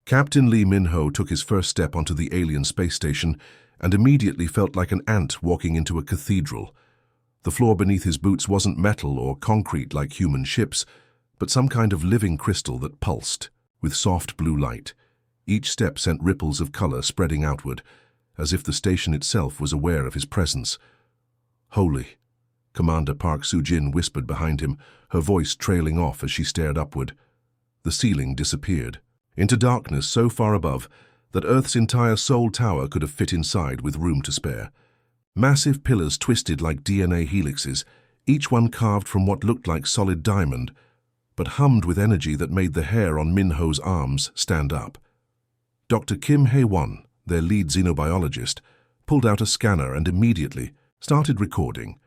Captain Lee Min-ho took his first step onto the alien space station and immediately felt like an ant walking into a cathedral. The floor beneath his boots wasn't metal or concrete like human ships, but some kind of living crystal that pulsed, with soft blue light. Each step sent ripples of color spreading outward, as if the station itself was aware of his presence. "Holy," Commander Park Soo-jin whispered behind him, her voice trailing off as she stared upward. The ceiling disappeared, into darkness so far above that Earth's entire Seoul Tower could have fit inside with room to spare. Massive pillars twisted like DNA helixes, each one carved from what looked like solid diamond, but hummed with energy that made the hair on Min-ho's arms stand up. Dr. Kim Hae-won, their lead xenobiologist, pulled out a scanner and immediately started recording.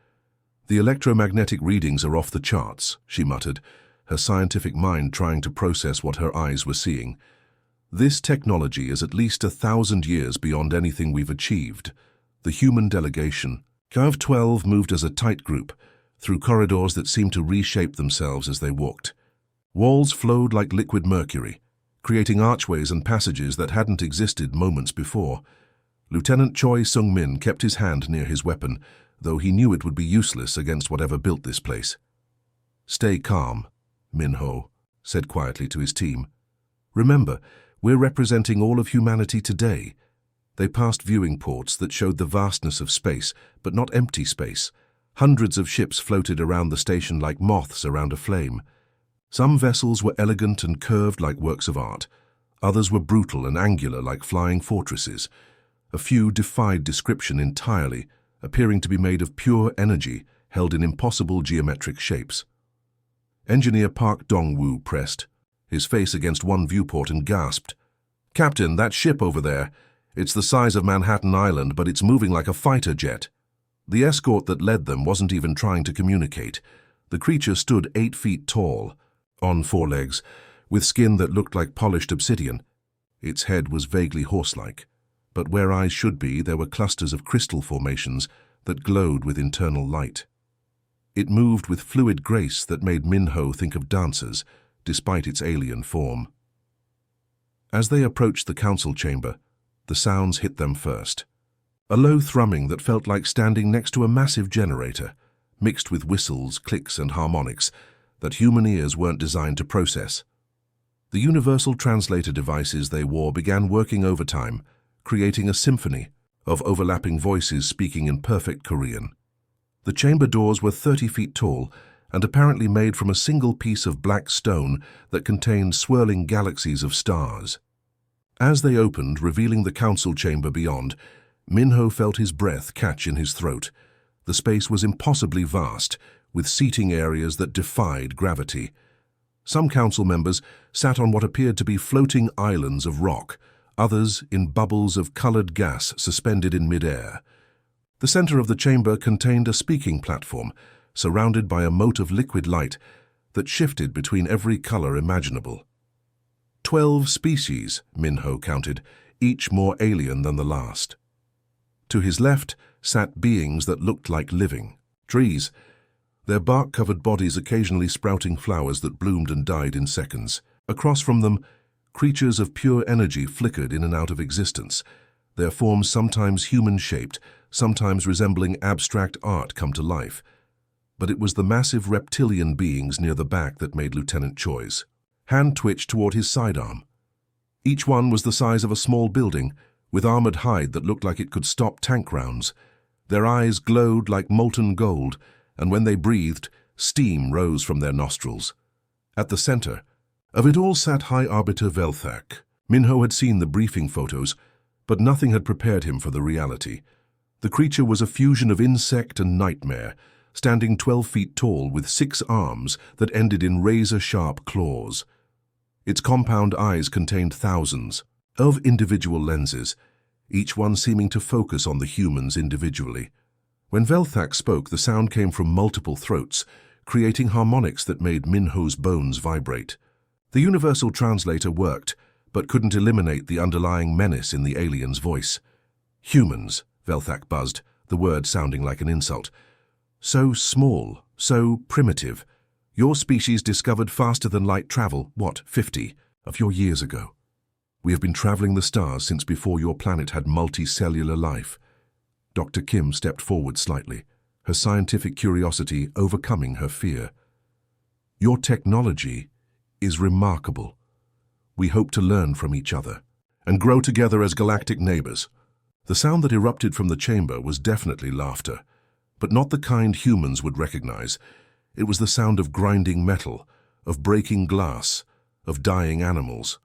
"The electromagnetic readings are off the charts," she muttered, her scientific mind trying to process what her eyes were seeing. "This technology is at least 1,000 years beyond anything we've achieved." The human delegation, Curve 12, moved as a tight group, through corridors that seemed to reshape themselves as they walked. Walls flowed like liquid mercury, creating archways and passages that hadn't existed moments before. Lieutenant Choi Sung-min kept his hand near his weapon, though he knew it would be useless against whatever built this place. "Stay calm," Min-ho said quietly to his team. "Remember, we're representing all of humanity today." They passed viewing ports that showed the vastness of space, but not empty space. Hundreds of ships floated around the station like moths around a flame. Some vessels were elegant and curved like works of art. Others were brutal and angular like flying fortresses. A few defied description entirely, appearing to be made of pure energy held in impossible geometric shapes. Engineer Park Dong-woo pressed, his face against one viewport, and gasped. "Captain, that ship over there. It's the size of Manhattan Island, but it's moving like a fighter jet." The escort that led them wasn't even trying to communicate. The creature stood 8 feet tall, on 4 legs, with skin that looked like polished obsidian. Its head was vaguely horse-like, but where eyes should be, there were clusters of crystal formations that glowed with internal light. It moved with fluid grace that made Min-ho think of dancers, despite its alien form. As they approached the council chamber, the sounds hit them first. A low thrumming that felt like standing next to a massive generator, mixed with whistles, clicks, and harmonics that human ears weren't designed to process. The universal translator devices they wore began working overtime, creating a symphony of overlapping voices speaking in perfect Korean. The chamber doors were 30 feet tall and apparently made from a single piece of black stone that contained swirling galaxies of stars. As they opened, revealing the council chamber beyond, Min-ho felt his breath catch in his throat. The space was impossibly vast, with seating areas that defied gravity. Some council members sat on what appeared to be floating islands of rock, others in bubbles of colored gas suspended in mid-air. The center of the chamber contained a speaking platform, surrounded by a moat of liquid light that shifted between every color imaginable. 12 species, Min-ho counted, each more alien than the last. To his left sat beings that looked like living trees, their bark-covered bodies occasionally sprouting flowers that bloomed and died in seconds. Across from them, creatures of pure energy flickered in and out of existence, their forms sometimes human-shaped, sometimes resembling abstract art come to life. But it was the massive reptilian beings near the back that made Lieutenant Choi's hand twitch toward his sidearm. Each one was the size of a small building, with armored hide that looked like it could stop tank rounds. Their eyes glowed like molten gold, and when they breathed, steam rose from their nostrils. At the center of it all sat High Arbiter Velthak. Min-ho had seen the briefing photos, but nothing had prepared him for the reality. The creature was a fusion of insect and nightmare, standing 12 feet tall with 6 arms that ended in razor-sharp claws. Its compound eyes contained thousands of individual lenses, each one seeming to focus on the humans individually. When Velthak spoke, the sound came from multiple throats, creating harmonics that made Min-ho's bones vibrate. The universal translator worked, but couldn't eliminate the underlying menace in the alien's voice. "Humans," Velthak buzzed, the word sounding like an insult. "So small, so primitive. Your species discovered faster than light travel, what, 50 of your years ago?" We have been traveling the stars since before your planet had multicellular life. Dr. Kim stepped forward slightly, her scientific curiosity overcoming her fear. Your technology is remarkable. We hope to learn from each other and grow together as galactic neighbors. The sound that erupted from the chamber was definitely laughter, but not the kind humans would recognize. It was the sound of grinding metal, of breaking glass, of dying animals.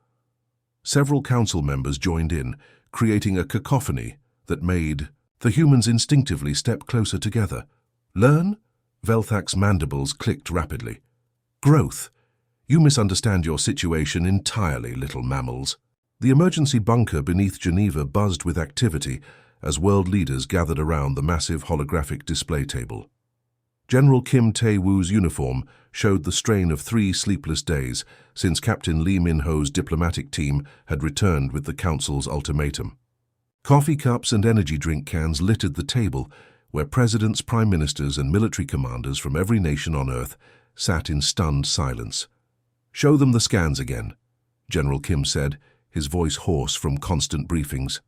Several council members joined in, creating a cacophony that made the humans instinctively step closer together. Learn? Velthak's mandibles clicked rapidly. Growth. You misunderstand your situation entirely, little mammals. The emergency bunker beneath Geneva buzzed with activity as world leaders gathered around the massive holographic display table. General Kim Tae-woo's uniform showed the strain of 3 sleepless days since Captain Lee Min-ho's diplomatic team had returned with the Council's ultimatum. Coffee cups and energy drink cans littered the table where presidents, prime ministers, and military commanders from every nation on Earth sat in stunned silence. "Show them the scans again," General Kim said, his voice hoarse from constant briefings.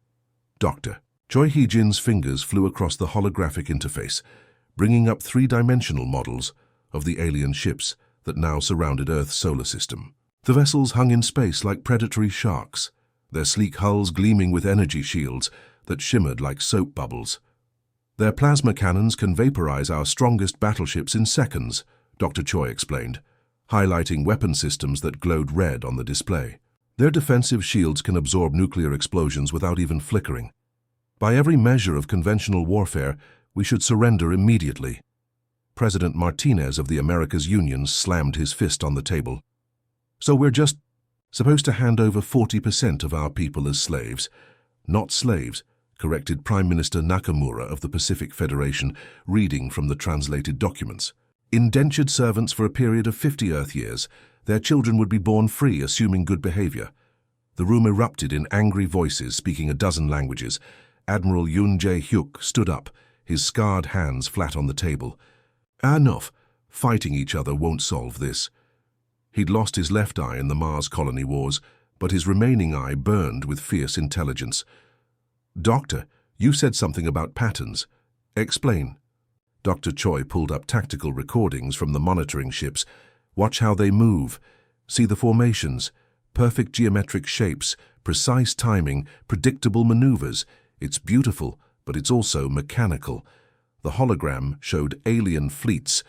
Dr. Choi Hee-jin's fingers flew across the holographic interface, bringing up 3-dimensional models of the alien ships that now surrounded Earth's solar system. The vessels hung in space like predatory sharks, their sleek hulls gleaming with energy shields that shimmered like soap bubbles. "Their plasma cannons can vaporize our strongest battleships in seconds," Dr. Choi explained, highlighting weapon systems that glowed red on the display. "Their defensive shields can absorb nuclear explosions without even flickering. By every measure of conventional warfare, we should surrender immediately." President Martinez of the Americas Union slammed his fist on the table. "So we're just supposed to hand over 40% of our people as slaves?" "Not slaves," corrected Prime Minister Nakamura of the Pacific Federation, reading from the translated documents. "Indentured servants for a period of 50 Earth years. Their children would be born free, assuming good behavior." The room erupted in angry voices speaking a dozen languages. Admiral Yoon Jae-hyuk stood up, his scarred hands flat on the table. "Enough. Fighting each other won't solve this." He'd lost his left eye in the Mars colony wars, but his remaining eye burned with fierce intelligence. "Doctor, you said something about patterns. Explain." Dr. Choi pulled up tactical recordings from the monitoring ships. "Watch how they move. See the formations. Perfect geometric shapes, precise timing, predictable maneuvers. It's beautiful, but it's also mechanical." The hologram showed alien fleets,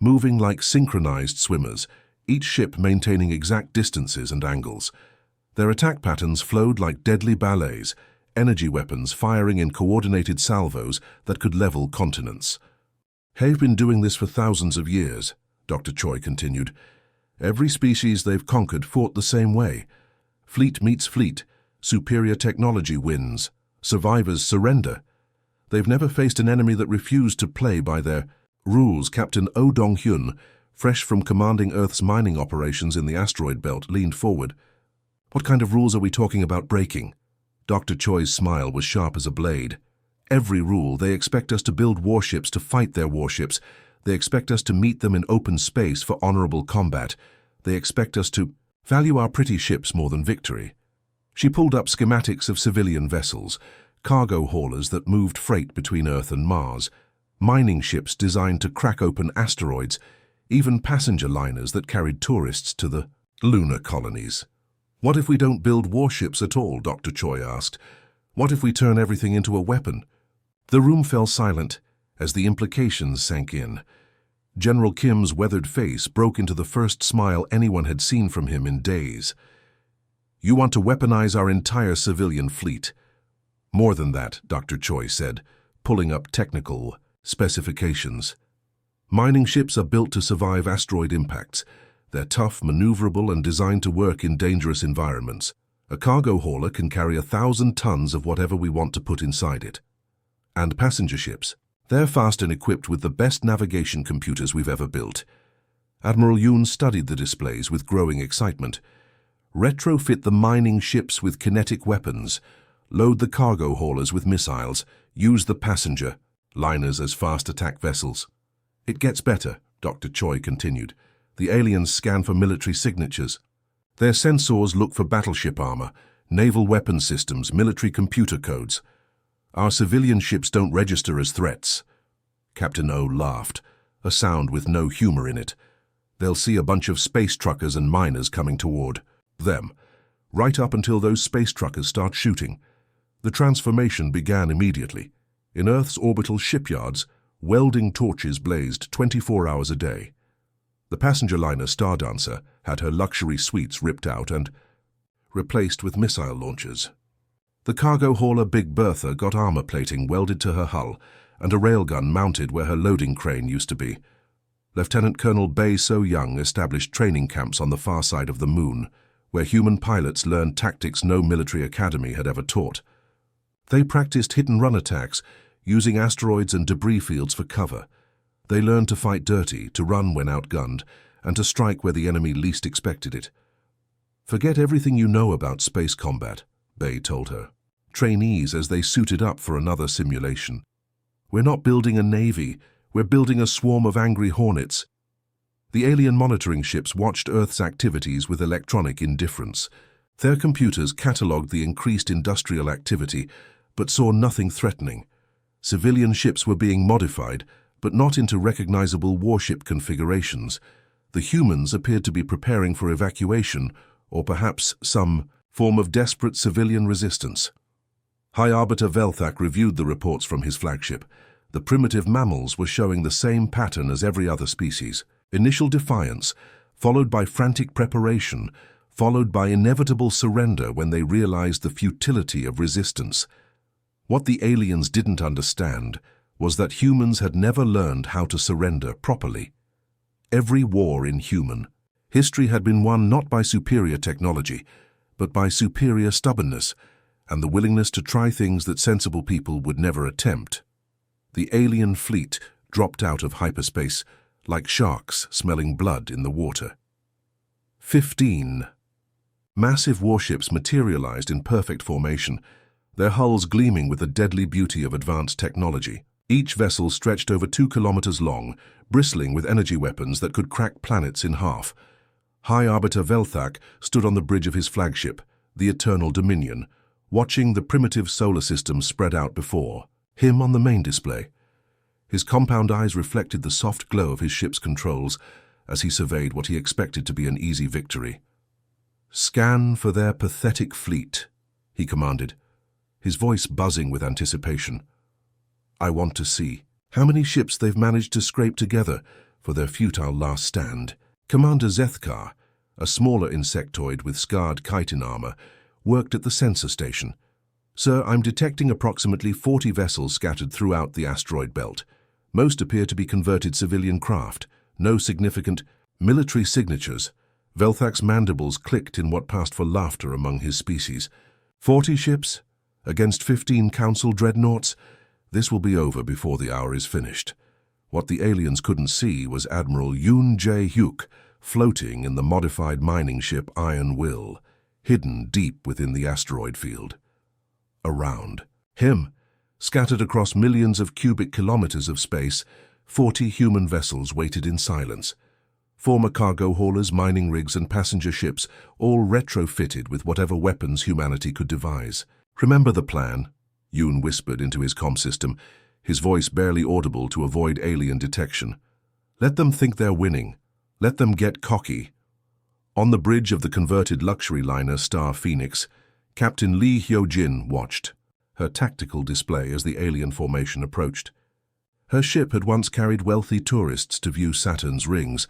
moving like synchronized swimmers, each ship maintaining exact distances and angles. Their attack patterns flowed like deadly ballets, energy weapons firing in coordinated salvos that could level continents. "They've been doing this for thousands of years," Dr. Choi continued. "Every species they've conquered fought the same way. Fleet meets fleet, superior technology wins, survivors surrender. They've never faced an enemy that refused to play by their rules." Captain Oh Dong-hyun, fresh from commanding Earth's mining operations in the asteroid belt, leaned forward. "What kind of rules are we talking about breaking?" Dr. Choi's smile was sharp as a blade. "Every rule. They expect us to build warships to fight their warships. They expect us to meet them in open space for honorable combat. They expect us to value our pretty ships more than victory." She pulled up schematics of civilian vessels, cargo haulers that moved freight between Earth and Mars, mining ships designed to crack open asteroids, even passenger liners that carried tourists to the lunar colonies. "What if we don't build warships at all?" Dr. Choi asked. "What if we turn everything into a weapon?" The room fell silent as the implications sank in. General Kim's weathered face broke into the first smile anyone had seen from him in days. "You want to weaponize our entire civilian fleet?" "More than that," Dr. Choi said, pulling up technical specifications. "Mining ships are built to survive asteroid impacts. They're tough, maneuverable, and designed to work in dangerous environments. A cargo hauler can carry 1,000 tons of whatever we want to put inside it. And passenger ships. They're fast and equipped with the best navigation computers we've ever built." Admiral Yoon studied the displays with growing excitement. "Retrofit the mining ships with kinetic weapons. Load the cargo haulers with missiles. Use the passenger liners as fast attack vessels." "It gets better," Dr. Choi continued. "The aliens scan for military signatures. Their sensors look for battleship armor, naval weapons systems, military computer codes. Our civilian ships don't register as threats. Captain O laughed, a sound with no humor in it. They'll see a bunch of space truckers and miners coming toward them, right up until those space truckers start shooting. The transformation began immediately. In Earth's orbital shipyards, welding torches blazed 24 hours a day. The passenger liner Stardancer had her luxury suites ripped out and replaced with missile launchers. The cargo hauler Big Bertha got armor plating welded to her hull and a railgun mounted where her loading crane used to be. Lieutenant Colonel Bay So Young established training camps on the far side of the moon, where human pilots learned tactics no military academy had ever taught. They practiced hit-and-run attacks, using asteroids and debris fields for cover. They learned to fight dirty, to run when outgunned, and to strike where the enemy least expected it. "Forget everything you know about space combat," Bay told her. Trainees as they suited up for another simulation. "We're not building a navy, we're building a swarm of angry hornets." The alien monitoring ships watched Earth's activities with electronic indifference. Their computers catalogued the increased industrial activity, but saw nothing threatening. Civilian ships were being modified, but not into recognizable warship configurations. The humans appeared to be preparing for evacuation, or perhaps some form of desperate civilian resistance. High Arbiter Velthak reviewed the reports from his flagship. The primitive mammals were showing the same pattern as every other species. Initial defiance, followed by frantic preparation, followed by inevitable surrender when they realized the futility of resistance. What the aliens didn't understand was that humans had never learned how to surrender properly. Every war in human history had been won not by superior technology, but by superior stubbornness and the willingness to try things that sensible people would never attempt. The alien fleet dropped out of hyperspace like sharks smelling blood in the water. 15. Massive warships materialized in perfect formation, their hulls gleaming with the deadly beauty of advanced technology. Each vessel stretched over 2 kilometers long, bristling with energy weapons that could crack planets in half. High Arbiter Velthak stood on the bridge of his flagship, the Eternal Dominion, watching the primitive solar system spread out before him on the main display. His compound eyes reflected the soft glow of his ship's controls as he surveyed what he expected to be an easy victory. "Scan for their pathetic fleet," he commanded, his voice buzzing with anticipation. "I want to see how many ships they've managed to scrape together for their futile last stand." Commander Zethkar, a smaller insectoid with scarred chitin armor, worked at the sensor station. "Sir, I'm detecting approximately 40 vessels scattered throughout the asteroid belt. Most appear to be converted civilian craft. No significant military signatures." Velthak's mandibles clicked in what passed for laughter among his species. 40 ships? Against 15 Council dreadnoughts? This will be over before the hour is finished. What the aliens couldn't see was Admiral Yoon Jae-hyuk floating in the modified mining ship Iron Will, hidden deep within the asteroid field. Around him, scattered across millions of cubic kilometers of space, 40 human vessels waited in silence. Former cargo haulers, mining rigs, and passenger ships, all retrofitted with whatever weapons humanity could devise. "Remember the plan?" Yoon whispered into his comm system, his voice barely audible to avoid alien detection. "Let them think they're winning. Let them get cocky." On the bridge of the converted luxury liner Star Phoenix, Captain Lee Hyo-jin watched her tactical display as the alien formation approached. Her ship had once carried wealthy tourists to view Saturn's rings.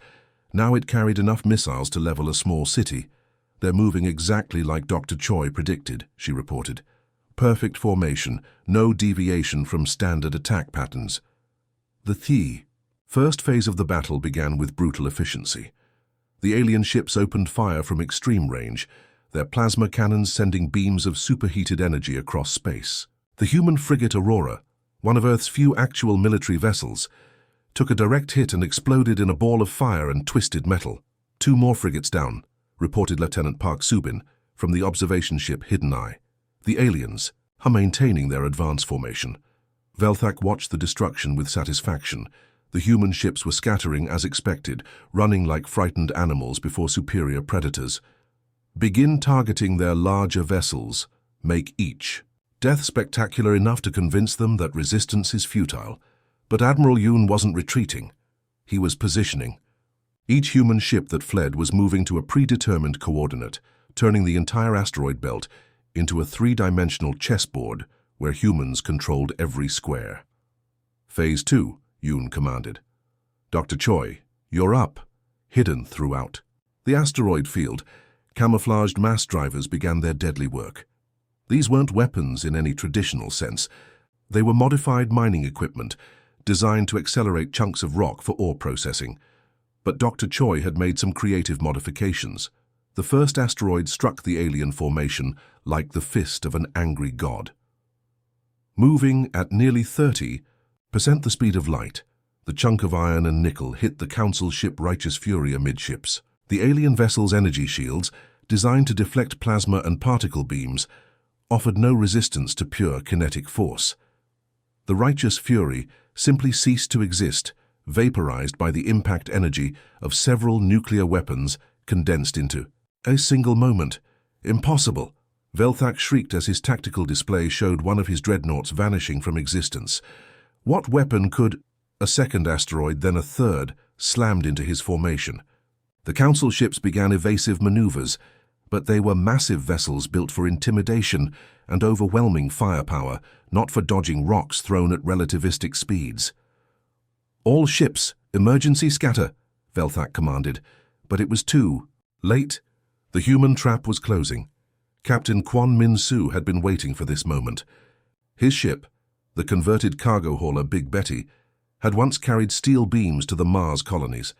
Now it carried enough missiles to level a small city. "They're moving exactly like Dr. Choi predicted," she reported. "Perfect formation, no deviation from standard attack patterns." The first phase of the battle began with brutal efficiency. The alien ships opened fire from extreme range, their plasma cannons sending beams of superheated energy across space. The human frigate Aurora, one of Earth's few actual military vessels, took a direct hit and exploded in a ball of fire and twisted metal. 2 more frigates down, reported Lieutenant Park Subin from the observation ship Hidden Eye. The aliens are maintaining their advance formation. Velthak watched the destruction with satisfaction. The human ships were scattering as expected, running like frightened animals before superior predators. Begin targeting their larger vessels. Make each death spectacular enough to convince them that resistance is futile. But Admiral Yoon wasn't retreating. He was positioning. Each human ship that fled was moving to a predetermined coordinate, turning the entire asteroid belt into a three-dimensional chessboard where humans controlled every square. Phase 2, Yoon commanded. Dr. Choi, you're up. Hidden throughout the asteroid field, camouflaged mass drivers began their deadly work. These weren't weapons in any traditional sense. They were modified mining equipment designed to accelerate chunks of rock for ore processing. But Dr. Choi had made some creative modifications. The first asteroid struck the alien formation like the fist of an angry god. Moving at nearly 30% the speed of light, the chunk of iron and nickel hit the Council ship Righteous Fury amidships. The alien vessel's energy shields, designed to deflect plasma and particle beams, offered no resistance to pure kinetic force. The Righteous Fury simply ceased to exist, vaporized by the impact energy of several nuclear weapons condensed into a single moment. Impossible! Velthak shrieked as his tactical display showed one of his dreadnoughts vanishing from existence. What weapon could... A second asteroid, then a third, slammed into his formation. The Council ships began evasive maneuvers, but they were massive vessels built for intimidation and overwhelming firepower, not for dodging rocks thrown at relativistic speeds. All ships, emergency scatter, Velthak commanded, but it was too late. The human trap was closing. Captain Kwon Min-soo had been waiting for this moment. His ship, the converted cargo hauler Big Betty, had once carried steel beams to the Mars colonies.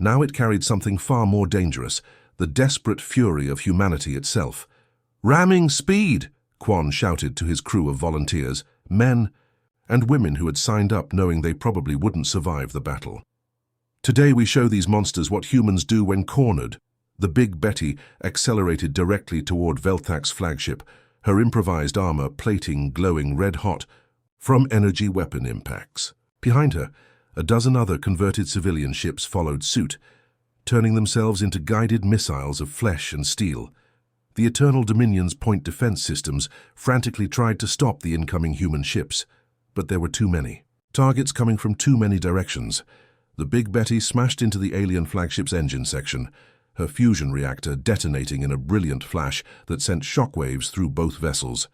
Now it carried something far more dangerous, the desperate fury of humanity itself. "Ramming speed!" Kwon shouted to his crew of volunteers, men and women who had signed up knowing they probably wouldn't survive the battle. "Today we show these monsters what humans do when cornered." The Big Betty accelerated directly toward Velthak's flagship, her improvised armor plating glowing red-hot from energy weapon impacts. Behind her, a dozen other converted civilian ships followed suit, turning themselves into guided missiles of flesh and steel. The Eternal Dominion's point defense systems frantically tried to stop the incoming human ships, but there were too many. Targets coming from too many directions. The Big Betty smashed into the alien flagship's engine section, her fusion reactor detonating in a brilliant flash that sent shockwaves through both vessels.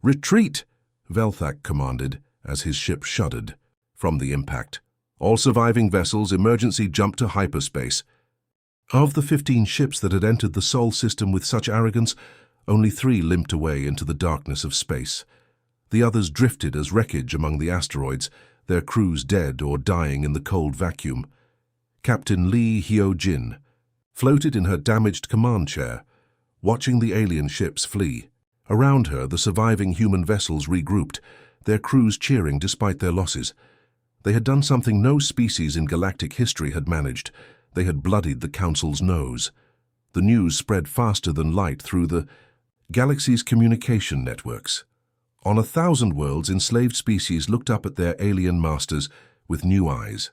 "Retreat!" Velthak commanded as his ship shuddered from the impact. All surviving vessels emergency jumped to hyperspace. Of the 15 ships that had entered the Sol system with such arrogance, only 3 limped away into the darkness of space. The others drifted as wreckage among the asteroids, their crews dead or dying in the cold vacuum. Captain Lee Hyo-jin floated in her damaged command chair, watching the alien ships flee. Around her, the surviving human vessels regrouped, their crews cheering despite their losses. They had done something no species in galactic history had managed. They had bloodied the Council's nose. The news spread faster than light through the galaxy's communication networks. On 1,000 worlds, enslaved species looked up at their alien masters with new eyes.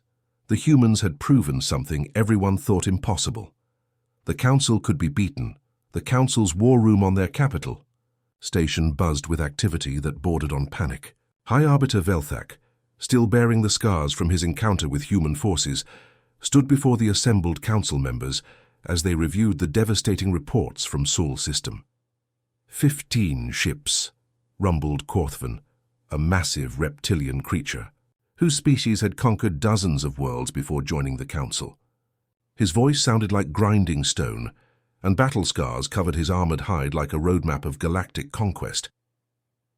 The humans had proven something everyone thought impossible. The Council could be beaten. The Council's war room on their capital station buzzed with activity that bordered on panic. High Arbiter Velthak, still bearing the scars from his encounter with human forces, stood before the assembled Council members as they reviewed the devastating reports from Sol system. 15 ships, rumbled Korthvan, a massive reptilian creature, whose species had conquered dozens of worlds before joining the Council. His voice sounded like grinding stone, and battle scars covered his armored hide like a roadmap of galactic conquest.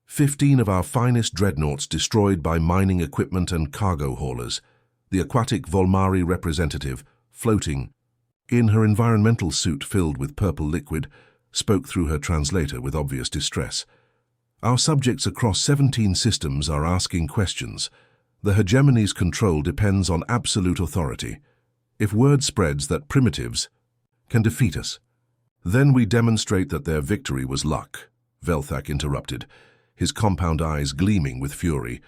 15 of our finest dreadnoughts destroyed by mining equipment and cargo haulers. The aquatic Volmari representative, floating in her environmental suit filled with purple liquid, spoke through her translator with obvious distress. Our subjects across 17 systems are asking questions. The hegemony's control depends on absolute authority. If word spreads that primitives can defeat us, then we demonstrate that their victory was luck, Velthak interrupted, his compound eyes gleaming with fury.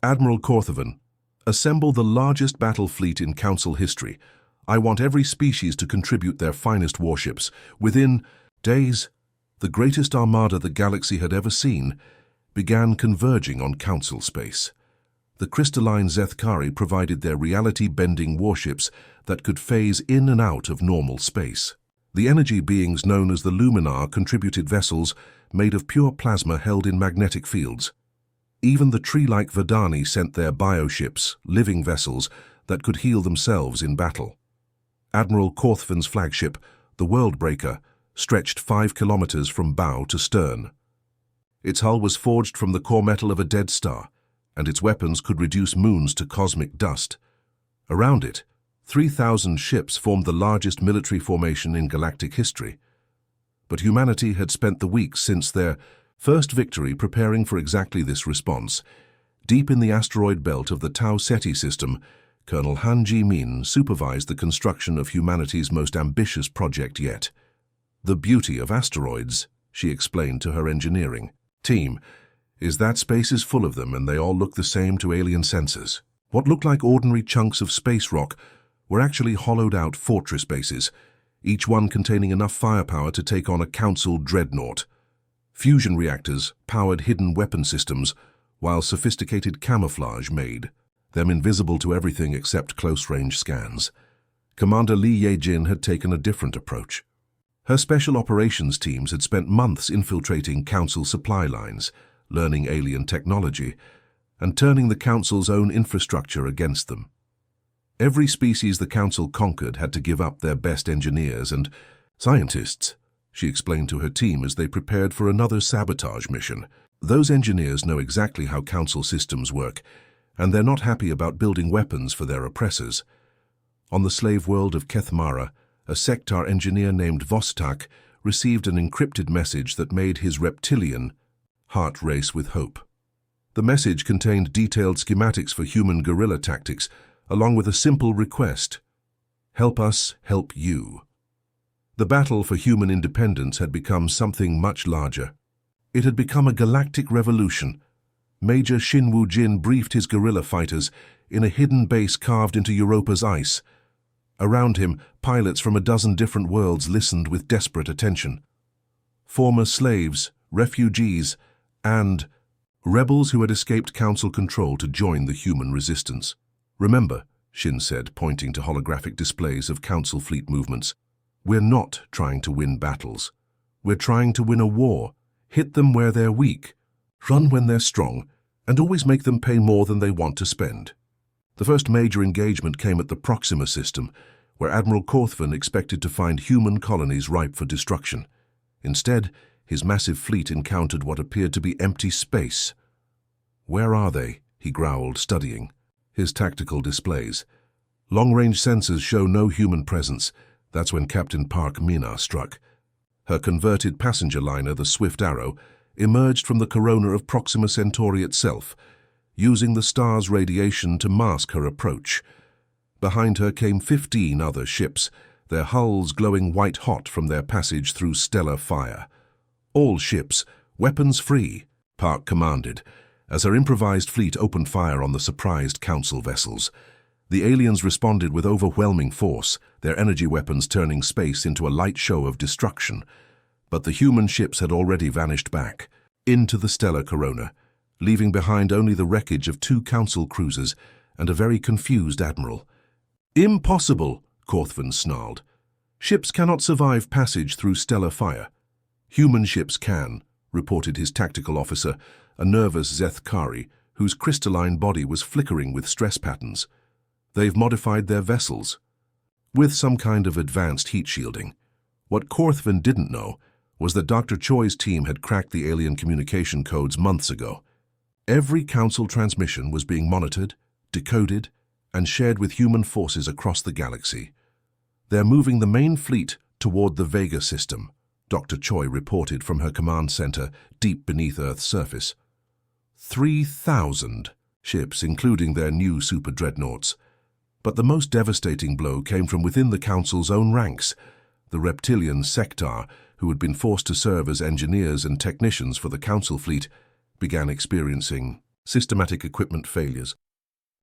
Admiral Korthvan, assemble the largest battle fleet in Council history. I want every species to contribute their finest warships. Within Days, the greatest armada the galaxy had ever seen, began converging on Council space. The crystalline Zethkari provided their reality-bending warships that could phase in and out of normal space. The energy beings known as the Luminar contributed vessels made of pure plasma held in magnetic fields. Even the tree-like Vadani sent their bioships, living vessels, that could heal themselves in battle. Admiral Korthvin's flagship, the Worldbreaker, stretched 5 kilometers from bow to stern. Its hull was forged from the core metal of a dead star, and its weapons could reduce moons to cosmic dust. Around it, 3,000 ships formed the largest military formation in galactic history. But humanity had spent the weeks since their first victory preparing for exactly this response. Deep in the asteroid belt of the Tau Ceti system, Colonel Han Ji-min supervised the construction of humanity's most ambitious project yet. "The beauty of asteroids," she explained to her engineering team, "is that space is full of them and they all look the same to alien sensors. What looked like ordinary chunks of space rock were actually hollowed-out fortress bases, each one containing enough firepower to take on a Council dreadnought. Fusion reactors powered hidden weapon systems, while sophisticated camouflage made them invisible to everything except close-range scans. Commander Li Ye-jin had taken a different approach. Her special operations teams had spent months infiltrating Council supply lines, learning alien technology, and turning the Council's own infrastructure against them. Every species the Council conquered had to give up their best engineers and scientists, she explained to her team as they prepared for another sabotage mission. Those engineers know exactly how Council systems work, and they're not happy about building weapons for their oppressors. On the slave world of Kethmara, a Sector engineer named Vostok received an encrypted message that made his reptilian heart race with hope. The message contained detailed schematics for human guerrilla tactics, along with a simple request: "Help us help you." The battle for human independence had become something much larger. It had become a galactic revolution. Major Shin Woo-jin briefed his guerrilla fighters in a hidden base carved into Europa's ice. Around him, pilots from a dozen different worlds listened with desperate attention. Former slaves, refugees, and rebels who had escaped Council control to join the human resistance. "Remember," Shin said, pointing to holographic displays of Council fleet movements, "we're not trying to win battles. We're trying to win a war. Hit them where they're weak, run when they're strong, and always make them pay more than they want to spend." The first major engagement came at the Proxima system, where Admiral Korthvin expected to find human colonies ripe for destruction. Instead, his massive fleet encountered what appeared to be empty space. "Where are they?" he growled, studying his tactical displays. "Long-range sensors show no human presence." That's when Captain Park Mina struck. Her converted passenger liner, the Swift Arrow, emerged from the corona of Proxima Centauri itself, using the star's radiation to mask her approach. Behind her came 15 other ships, their hulls glowing white-hot from their passage through stellar fire. "All ships, weapons free," Park commanded, as her improvised fleet opened fire on the surprised Council vessels. The aliens responded with overwhelming force, their energy weapons turning space into a light show of destruction. But the human ships had already vanished back into the stellar corona, leaving behind only the wreckage of 2 Council cruisers and a very confused admiral. "Impossible," Korthvin snarled. "Ships cannot survive passage through stellar fire." "Human ships can," reported his tactical officer, a nervous Zethkari, whose crystalline body was flickering with stress patterns. "They've modified their vessels with some kind of advanced heat shielding." What Korthvin didn't know was that Dr. Choi's team had cracked the alien communication codes months ago. Every Council transmission was being monitored, decoded, and shared with human forces across the galaxy. "They're moving the main fleet toward the Vega system," Dr. Choi reported from her command center deep beneath Earth's surface. 3,000 ships, including their new super dreadnoughts. But the most devastating blow came from within the Council's own ranks. The reptilian Sector, who had been forced to serve as engineers and technicians for the Council fleet, began experiencing systematic equipment failures.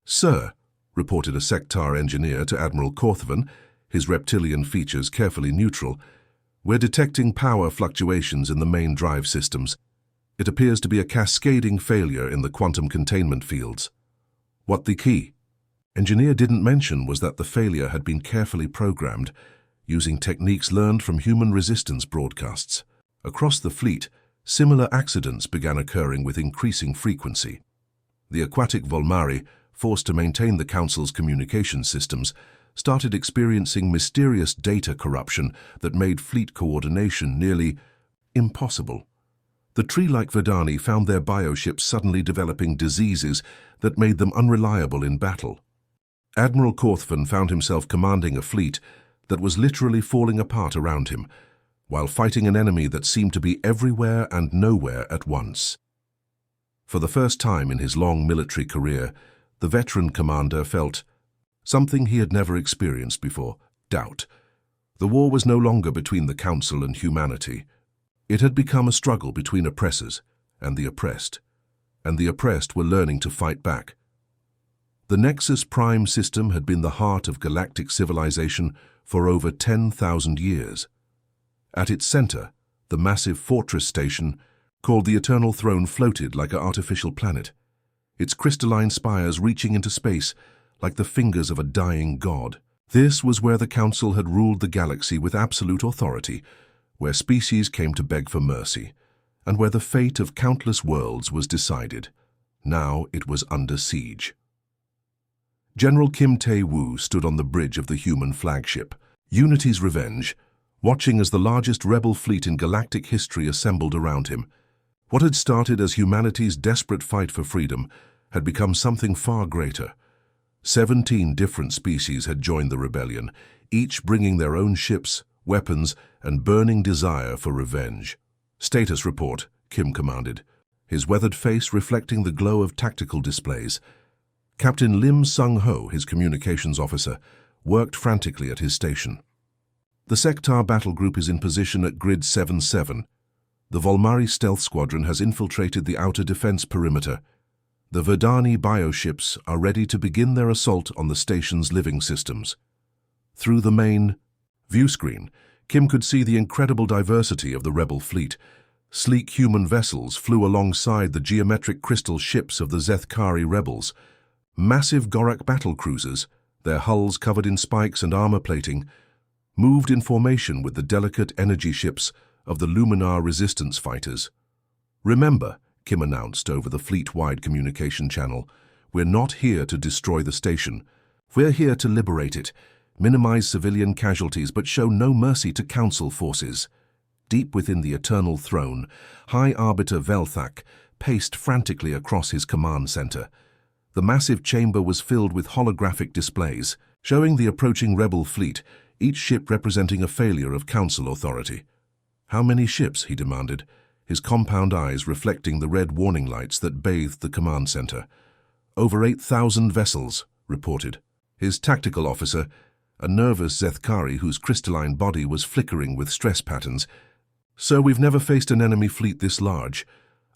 "Sir," reported a Sector engineer to Admiral Korthvin, his reptilian features carefully neutral, We're detecting power fluctuations in the main drive systems. It appears to be a cascading failure in the quantum containment fields. What the key engineer didn't mention was that the failure had been carefully programmed, using techniques learned from human resistance broadcasts. Across the fleet, similar accidents began occurring with increasing frequency. The aquatic Volmari, forced to maintain the Council's communication systems, started experiencing mysterious data corruption that made fleet coordination nearly impossible. The tree-like Verdani found their bioships suddenly developing diseases that made them unreliable in battle. Admiral Korthvan found himself commanding a fleet that was literally falling apart around him, while fighting an enemy that seemed to be everywhere and nowhere at once. For the first time in his long military career, the veteran commander felt something he had never experienced before: doubt. The war was no longer between the Council and humanity. It had become a struggle between oppressors and the oppressed were learning to fight back. The Nexus Prime system had been the heart of galactic civilization for over 10,000 years. At its center, the massive fortress station, called the Eternal Throne, floated like an artificial planet, its crystalline spires reaching into space like the fingers of a dying god. This was where the Council had ruled the galaxy with absolute authority, where species came to beg for mercy, and where the fate of countless worlds was decided. Now it was under siege. General Kim Tae-woo stood on the bridge of the human flagship, Unity's Revenge, watching as the largest rebel fleet in galactic history assembled around him. What had started as humanity's desperate fight for freedom had become something far greater. 17 different species had joined the rebellion, each bringing their own ships, weapons, and burning desire for revenge. "Status report," Kim commanded, his weathered face reflecting the glow of tactical displays. Captain Lim Sung-ho, his communications officer, worked frantically at his station. "The Sector battle group is in position at Grid 7-7. The Volmari stealth squadron has infiltrated the outer defense perimeter. The Verdani bioships are ready to begin their assault on the station's living systems." Through the main view screen, Kim could see the incredible diversity of the rebel fleet. Sleek human vessels flew alongside the geometric crystal ships of the Zethkari rebels. Massive Gorak battle cruisers, their hulls covered in spikes and armor plating, moved in formation with the delicate energy ships of the Luminar resistance fighters. "Remember," Kim announced over the fleet-wide communication channel, "we're not here to destroy the station. We're here to liberate it, minimize civilian casualties, but show no mercy to Council forces." Deep within the Eternal Throne, High Arbiter Velthak paced frantically across his command center. The massive chamber was filled with holographic displays, showing the approaching rebel fleet, each ship representing a failure of Council authority. "How many ships?" he demanded, his compound eyes reflecting the red warning lights that bathed the command center. "Over 8,000 vessels," reported his tactical officer, a nervous Zethkari whose crystalline body was flickering with stress patterns. "Sir, we've never faced an enemy fleet this large.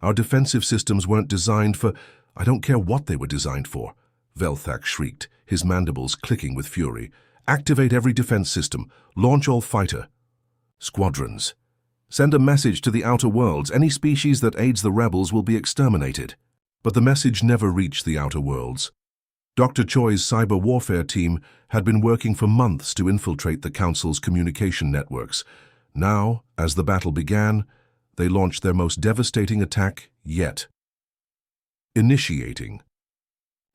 Our defensive systems weren't designed for—" "I don't care what they were designed for," Velthak shrieked, his mandibles clicking with fury. "Activate every defense system. Launch all fighter squadrons. Send a message to the outer worlds. Any species that aids the rebels will be exterminated." But the message never reached the outer worlds. Dr. Choi's cyber warfare team had been working for months to infiltrate the Council's communication networks. Now, as the battle began, they launched their most devastating attack yet. Initiating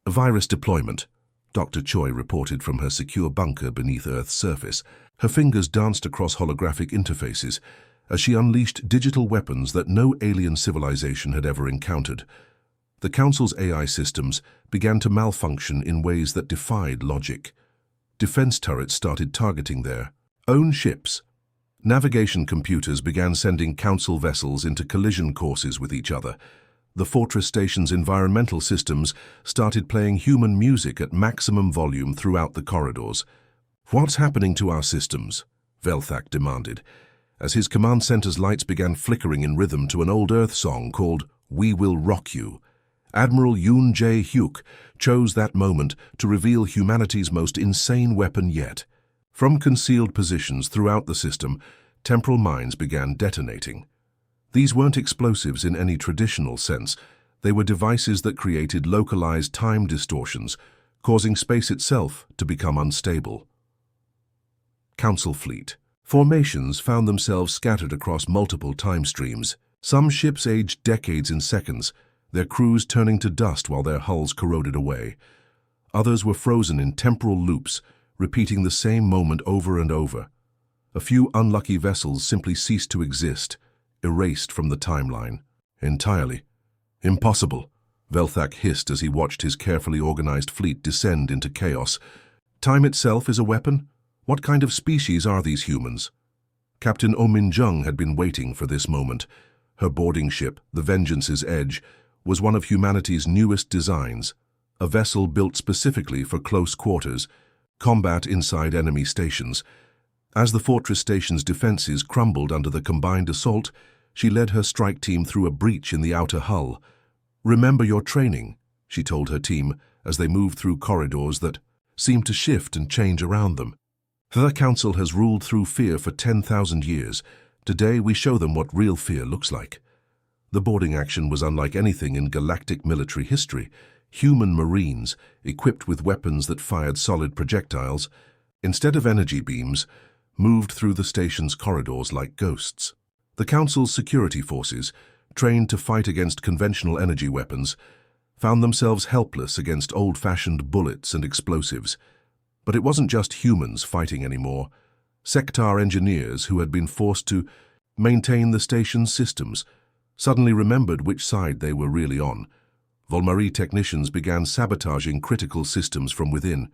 virus deployment, Dr. Choi reported from her secure bunker beneath Earth's surface. Her fingers danced across holographic interfaces as she unleashed digital weapons that no alien civilization had ever encountered. The Council's AI systems began to malfunction in ways that defied logic. Defense turrets started targeting their own ships. Navigation computers began sending Council vessels into collision courses with each other. The fortress station's environmental systems started playing human music at maximum volume throughout the corridors. "What's happening to our systems?" Velthak demanded, as his command center's lights began flickering in rhythm to an old Earth song called "We Will Rock You." Admiral Yoon Jae-hyuk chose that moment to reveal humanity's most insane weapon yet. From concealed positions throughout the system, temporal mines began detonating. These weren't explosives in any traditional sense. They were devices that created localized time distortions, causing space itself to become unstable. Council Fleet. Formations found themselves scattered across multiple time streams. Some ships aged decades in seconds, their crews turning to dust while their hulls corroded away. Others were frozen in temporal loops, repeating the same moment over and over. A few unlucky vessels simply ceased to exist, erased from the timeline. Entirely. Impossible, Velthak hissed as he watched his carefully organized fleet descend into chaos. Time itself is a weapon? What kind of species are these humans? Captain Omin Jung had been waiting for this moment. Her boarding ship, the Vengeance's Edge, was one of humanity's newest designs, a vessel built specifically for close quarters, combat inside enemy stations. As the fortress station's defenses crumbled under the combined assault, she led her strike team through a breach in the outer hull. "Remember your training," she told her team as they moved through corridors that seemed to shift and change around them. "The Council has ruled through fear for 10,000 years. Today we show them what real fear looks like." The boarding action was unlike anything in galactic military history. Human marines, equipped with weapons that fired solid projectiles, instead of energy beams, moved through the station's corridors like ghosts. The Council's security forces, trained to fight against conventional energy weapons, found themselves helpless against old-fashioned bullets and explosives. But it wasn't just humans fighting anymore. Sector engineers who had been forced to maintain the station's systems suddenly remembered which side they were really on. Volmari technicians began sabotaging critical systems from within.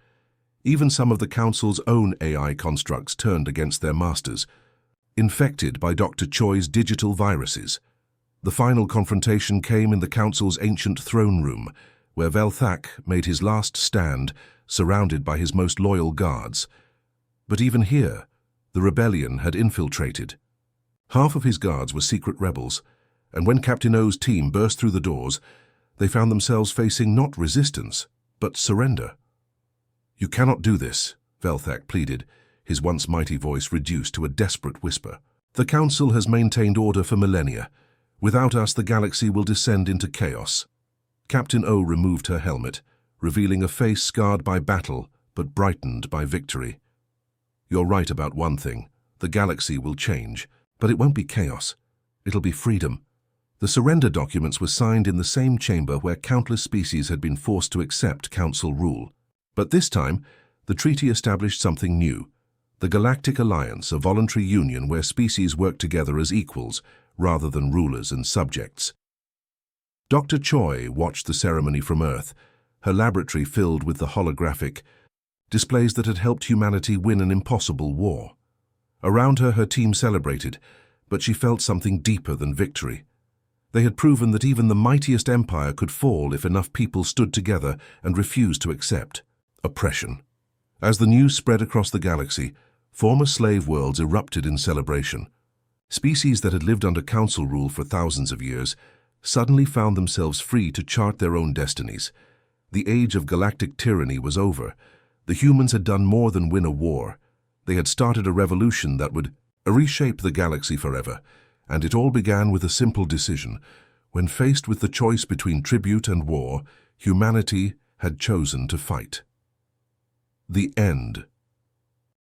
Even some of the Council's own AI constructs turned against their masters, infected by Dr. Choi's digital viruses. The final confrontation came in the Council's ancient throne room, where Velthak made his last stand, surrounded by his most loyal guards. But even here, the rebellion had infiltrated. Half of his guards were secret rebels, and when Captain O's team burst through the doors, they found themselves facing not resistance, but surrender. "You cannot do this," Velthak pleaded, his once mighty voice reduced to a desperate whisper. "The Council has maintained order for millennia. Without us, the galaxy will descend into chaos." Captain O removed her helmet, revealing a face scarred by battle, but brightened by victory. "You're right about one thing. The galaxy will change, but it won't be chaos. It'll be freedom." The surrender documents were signed in the same chamber where countless species had been forced to accept Council rule. But this time, the treaty established something new. The Galactic Alliance, a voluntary union where species work together as equals, rather than rulers and subjects. Dr. Choi watched the ceremony from Earth, her laboratory filled with the holographic displays that had helped humanity win an impossible war. Around her, her team celebrated, but she felt something deeper than victory. They had proven that even the mightiest empire could fall if enough people stood together and refused to accept oppression. As the news spread across the galaxy, former slave worlds erupted in celebration. Species that had lived under Council rule for thousands of years suddenly found themselves free to chart their own destinies. The age of galactic tyranny was over. The humans had done more than win a war. They had started a revolution that would reshape the galaxy forever. And it all began with a simple decision. When faced with the choice between tribute and war, humanity had chosen to fight. The end.